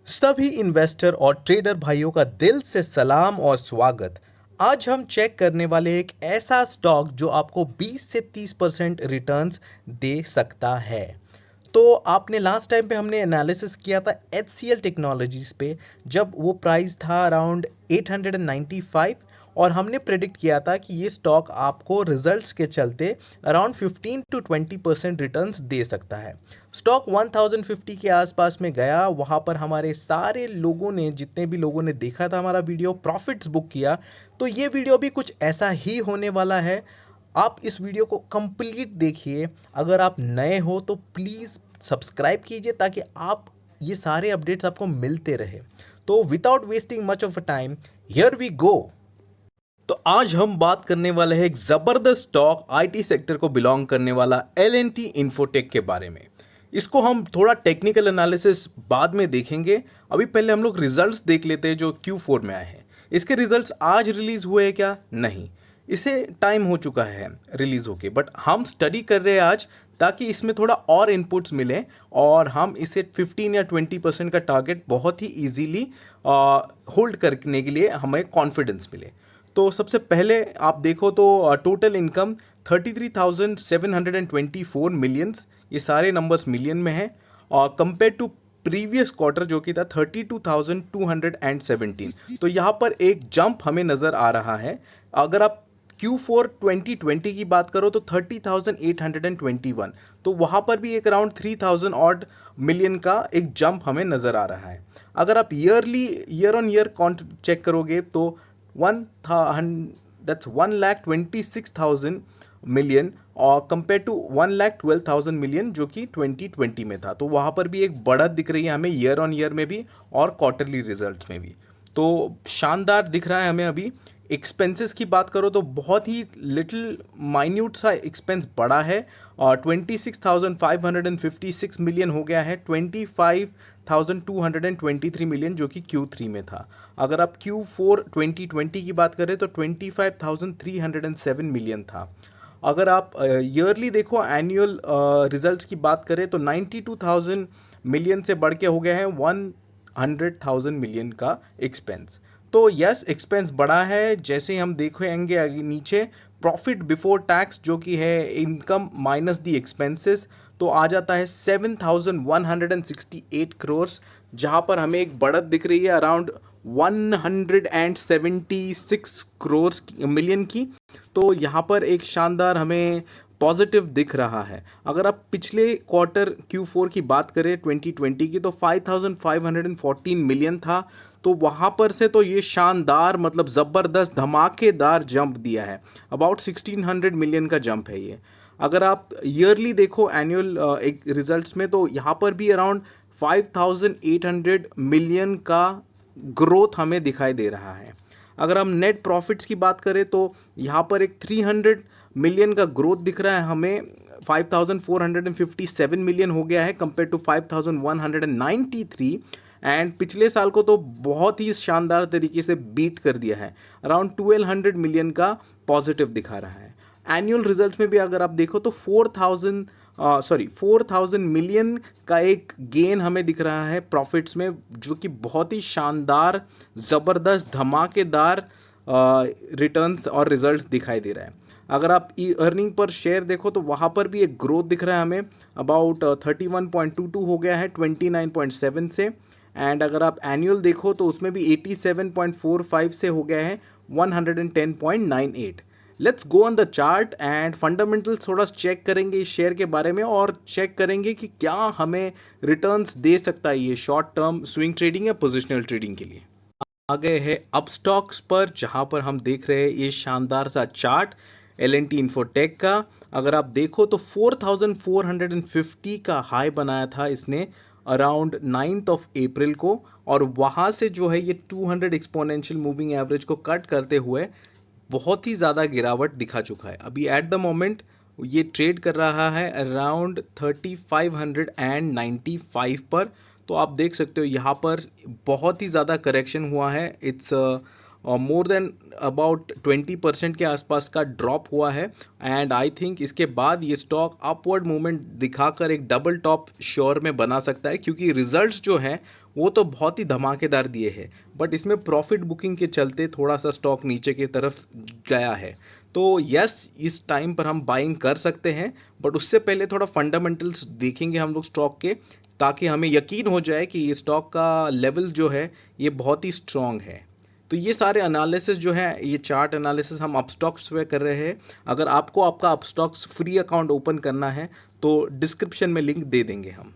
सभी इन्वेस्टर और ट्रेडर भाइयों का दिल से सलाम और स्वागत। आज हम चेक करने वाले एक ऐसा स्टॉक जो आपको 20 से 30% रिटर्न्स दे सकता है। तो आपने लास्ट टाइम पे हमने एनालिसिस किया था HCL टेक्नोलॉजीज पे, जब वो प्राइस था अराउंड 895, और हमने प्रेडिक्ट किया था कि ये स्टॉक आपको रिजल्ट्स के चलते अराउंड 15 टू 20% रिटर्न्स दे सकता है। स्टॉक 1050 के आसपास में गया, वहाँ पर हमारे सारे लोगों ने, जितने भी लोगों ने देखा था हमारा वीडियो, प्रॉफिट्स बुक किया। तो ये वीडियो भी कुछ ऐसा ही होने वाला है। आप इस वीडियो को कंप्लीट देखिए। अगर आप नए हो तो प्लीज़ सब्सक्राइब कीजिए ताकि आप ये सारे अपडेट्स आपको मिलते रहे। तो without wasting much of a time, here we go. तो आज हम बात करने वाले हैं एक ज़बरदस्त स्टॉक, आईटी सेक्टर को बिलोंग करने वाला L&T इन्फोटेक के बारे में। इसको हम थोड़ा टेक्निकल एनालिसिस बाद में देखेंगे। अभी पहले हम लोग रिजल्ट्स देख लेते हैं जो Q4 में आए हैं। इसके रिजल्ट्स आज रिलीज हुए हैं क्या? नहीं, इसे टाइम हो चुका है रिलीज होके, बट हम स्टडी कर रहे हैं आज ताकि इसमें थोड़ा और इनपुट्स मिले और हम इसे 15 या 20% का टारगेट बहुत ही इजीली होल्ड करने के लिए हमें कॉन्फिडेंस मिले। तो सबसे पहले आप देखो तो टोटल इनकम 33,724 मिलियंस, ये सारे नंबर्स मिलियन में हैं, और कंपेयर टू प्रीवियस क्वार्टर जो कि था 32,217, तो यहाँ पर एक जंप हमें नज़र आ रहा है। अगर आप Q4 2020 की बात करो तो 30,821, तो वहाँ पर भी एक अराउंड 3,000 ऑड मिलियन का एक जंप हमें नज़र आ रहा है। अगर आप ईयर ऑन ईयर चेक करोगे तो 1,26,000 मिलियन और कंपेयर टू 1,12,000 मिलियन जो कि 2020 में था, तो वहाँ पर भी एक बढ़त दिख रही है हमें ईयर ऑन ईयर में भी और क्वार्टरली रिजल्ट्स में भी। तो शानदार दिख रहा है हमें। अभी एक्सपेंसेस की बात करो तो बहुत ही लिटिल माइन्यूट सा एक्सपेंस बढ़ा है, और 26,556 मिलियन हो गया है 25,223 मिलियन जो कि Q3 में था। अगर आप Q4 2020 की बात करें तो 25,307 मिलियन था। अगर आप ईयरली देखो, एनुअल रिजल्ट्स की बात करें तो 92,000 मिलियन से बढ़ के हो गया है 100,000 मिलियन का एक्सपेंस। तो यस, एक्सपेंस बढ़ा है। जैसे ही हम देखेंगे आगे नीचे, प्रॉफिट बिफोर टैक्स जो कि है इनकम माइनस दी एक्सपेंसेस, तो आ जाता है 7,168 करोड़, जहाँ पर हमें एक बढ़त दिख रही है अराउंड 176 करोड़ मिलियन की। तो यहाँ पर एक शानदार हमें पॉजिटिव दिख रहा है। अगर आप पिछले क्वार्टर Q4 की बात करें 2020 की तो 5,514 मिलियन था, तो वहाँ पर से तो ये शानदार, मतलब ज़बरदस्त धमाकेदार जंप दिया है। अबाउट 1,600 मिलियन का जंप है ये। अगर आप ईयरली देखो एनुअल एक रिजल्ट्स में, तो यहाँ पर भी अराउंड 5,800 मिलियन का ग्रोथ हमें दिखाई दे रहा है। अगर हम नेट प्रॉफिट्स की बात करें तो यहाँ पर एक 300 मिलियन का ग्रोथ दिख रहा है हमें। 5,457 मिलियन हो गया है कंपेयर टू 5,193, एंड पिछले साल को तो बहुत ही शानदार तरीके से बीट कर दिया है। अराउंड 1,200 मिलियन का पॉजिटिव दिखा रहा है। एनुअल रिजल्ट्स में भी अगर आप देखो तो 4,000 मिलियन का एक गेन हमें दिख रहा है प्रॉफिट्स में, जो कि बहुत ही शानदार, ज़बरदस्त, धमाकेदार रिटर्न्स और रिजल्ट्स दिखाई दे रहा है। अगर आप अर्निंग पर शेयर देखो तो वहाँ पर भी एक ग्रोथ दिख रहा है हमें। अबाउट 31.22 हो गया है 29.7 से, एंड अगर आप एनुअल देखो तो उसमें भी 87.45 से हो गया है 110.98। Let's go on the chart and fundamentals थोड़ा चेक करेंगे इस शेयर के बारे में, और चेक करेंगे कि क्या हमें रिटर्न्स दे सकता है ये शॉर्ट टर्म स्विंग ट्रेडिंग या पोजिशनल ट्रेडिंग के लिए। आ गए हैं अप स्टॉक्स पर, जहां पर हम देख रहे हैं ये शानदार सा चार्ट L&T इन्फोटेक का। अगर आप देखो तो 4,450 का हाई बनाया था इसने अराउंड 9th ऑफ अप्रैल को, और वहाँ से जो है ये 200 एक्सपोनेंशियल मूविंग एवरेज को कट करते हुए बहुत ही ज़्यादा गिरावट दिखा चुका है। अभी एट द मोमेंट ये ट्रेड कर रहा है अराउंड 3,595 पर। तो आप देख सकते हो यहाँ पर बहुत ही ज़्यादा करेक्शन हुआ है। इट्स मोर देन अबाउट 20% के आसपास का ड्रॉप हुआ है, एंड आई थिंक इसके बाद ये स्टॉक अपवर्ड मूवमेंट दिखाकर एक डबल टॉप श्योर में बना सकता है, क्योंकि रिजल्ट्स जो है वो तो बहुत ही धमाकेदार दिए हैं, बट इसमें प्रॉफिट बुकिंग के चलते थोड़ा सा स्टॉक नीचे की तरफ गया है। तो यस, इस टाइम पर हम बाइंग कर सकते हैं, बट उससे पहले थोड़ा फंडामेंटल्स देखेंगे हम लोग स्टॉक के, ताकि हमें यकीन हो जाए कि ये स्टॉक का लेवल जो है ये बहुत ही स्ट्रॉन्ग है। तो ये सारे एनालिसिस जो है, ये चार्ट एनालिसिस हम अपस्टॉक्स पे कर रहे हैं। अगर आपको आपका अपस्टॉक्स फ्री अकाउंट ओपन करना है तो डिस्क्रिप्शन में लिंक दे देंगे हम।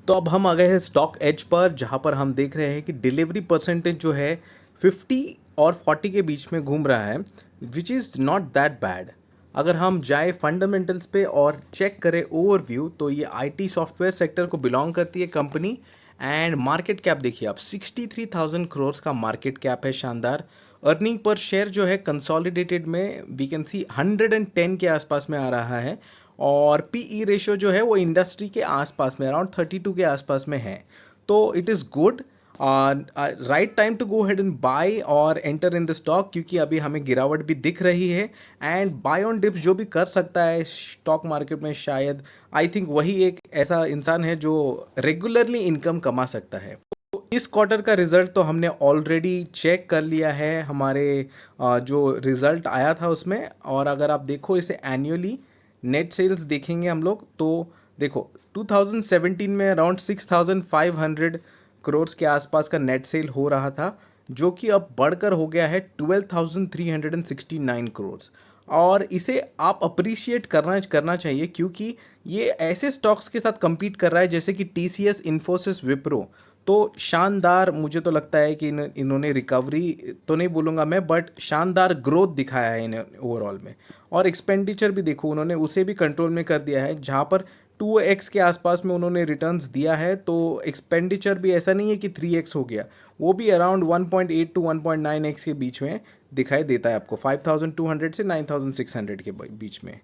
तो अब हम आ गए हैं स्टॉक एज पर, जहाँ पर हम देख रहे हैं कि डिलीवरी परसेंटेज जो है 50 और 40 के बीच में घूम रहा है, which is not that bad. अगर हम जाए फंडामेंटल्स पे और चेक करें ओवरव्यू, तो ये आईटी सॉफ्टवेयर सेक्टर को बिलोंग करती है कंपनी। एंड मार्केट कैप देखिए आप, 63,000 करोड़ का मार्केट कैप है, शानदार। अर्निंग पर शेयर जो है कंसोलिडेटेड में वी कैन सी 110 के आसपास में आ रहा है, और पीई रेशियो जो है वो इंडस्ट्री के आसपास में अराउंड 32 के आसपास में है। तो it is good, right time to go head and buy और एंटर इन द स्टॉक, क्योंकि अभी हमें गिरावट भी दिख रही है। एंड बाय ऑन डिप्स जो भी कर सकता है स्टॉक मार्केट में, शायद आई थिंक वही एक ऐसा इंसान है जो रेगुलरली इनकम कमा सकता है। तो इस क्वार्टर का रिजल्ट तो हमने ऑलरेडी चेक कर लिया है हमारे जो रिजल्ट आया था उसमें। और अगर आप देखो इसे एनुअली नेट सेल्स देखेंगे हम लोग, तो देखो 2017 में अराउंड 6,500 करोड़ के आसपास का नेट सेल हो रहा था, जो कि अब बढ़कर हो गया है 12,369 करोड़। और इसे आप अप्रिशिएट करना चाहिए, क्योंकि ये ऐसे स्टॉक्स के साथ compete कर रहा है जैसे कि TCS, इन्फोसिस, विप्रो। तो शानदार, मुझे तो लगता है कि इन्होंने रिकवरी तो नहीं बोलूँगा मैं, बट शानदार ग्रोथ दिखाया है इन्हें ओवरऑल में। और एक्सपेंडिचर भी देखो, उन्होंने उसे भी कंट्रोल में कर दिया है, जहाँ पर 2x के आसपास में उन्होंने रिटर्न्स दिया है। तो एक्सपेंडिचर भी ऐसा नहीं है कि 3x हो गया, वो भी अराउंड 1.8 टू 1.9x के बीच में दिखाई देता है आपको, 5,200 से 9,600 के बीच में।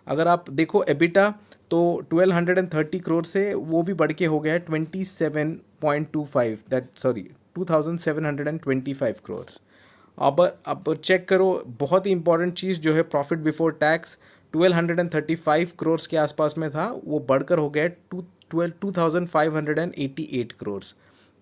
अगर आप देखो एबिटा, तो 1,230 करोड़ से वो भी बढ़ के हो गया है 27.25, दैट सॉरी 2,725 करोड़। अब चेक करो, बहुत ही इंपॉर्टेंट चीज़ जो है प्रॉफिट बिफोर टैक्स 1,235 करोड़ के आसपास में था, वो बढ़कर हो गया 2,588 करोड़।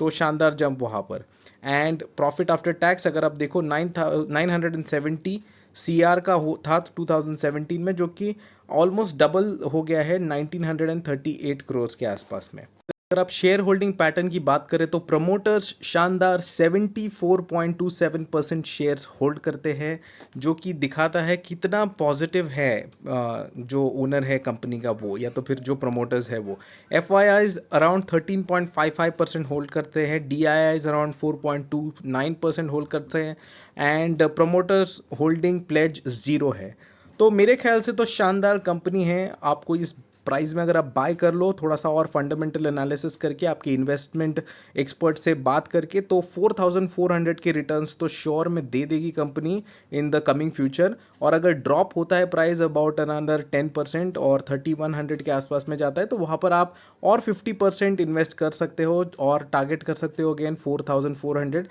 तो शानदार जंप वहाँ पर। एंड प्रॉफिट आफ्टर टैक्स अगर आप देखो 970 CR का था 2017 में, जो कि ऑलमोस्ट डबल हो गया है 1,938 करोड़ के आसपास में। अगर आप शेयर होल्डिंग पैटर्न की बात करें तो प्रमोटर्स शानदार 74.27% शेयर्स होल्ड करते हैं, जो कि दिखाता है कितना पॉजिटिव है जो ओनर है कंपनी का वो, या तो फिर जो प्रमोटर्स है वो। FIIs अराउंड 13.55% होल्ड करते हैं, DIIs अराउंड 4.29% होल्ड करते हैं, एंड प्रमोटर्स होल्डिंग प्लेज 0 है। तो मेरे ख्याल से तो शानदार कंपनी है। आपको इस प्राइस में अगर आप बाय कर लो, थोड़ा सा और फंडामेंटल एनालिसिस करके, आपके इन्वेस्टमेंट एक्सपर्ट से बात करके, तो 4,400 के रिटर्न्स तो श्योर में दे देगी company in the coming future. और अगर ड्रॉप होता है प्राइस अबाउट अनदर 10% और 3,100 के आसपास में जाता है, तो वहाँ पर आप और 50% इन्वेस्ट कर सकते हो और टारगेट कर सकते हो अगेन 4,400,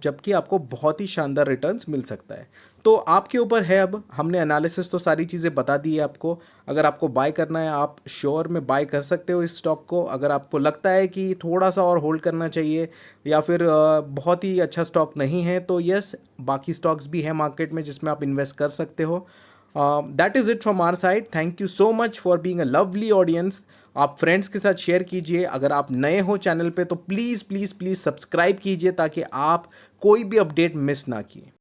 जबकि आपको बहुत ही शानदार रिटर्न्स मिल सकता है। तो आपके ऊपर है, अब हमने एनालिसिस तो सारी चीज़ें बता दी है आपको। अगर आपको बाय करना है, आप श्योर में बाय कर सकते हो इस स्टॉक को। अगर आपको लगता है कि थोड़ा सा और होल्ड करना चाहिए, या फिर बहुत ही अच्छा स्टॉक नहीं है, तो यस, बाकी स्टॉक्स भी हैं मार्केट में जिसमें आप इन्वेस्ट कर सकते हो। That is it from our side. Thank you so much for being a lovely audience. आप फ्रेंड्स के साथ शेयर कीजिए। अगर आप नए हो चैनल पे तो प्लीज़ प्लीज़ प्लीज़ सब्सक्राइब कीजिए, ताकि आप कोई भी अपडेट मिस ना किए।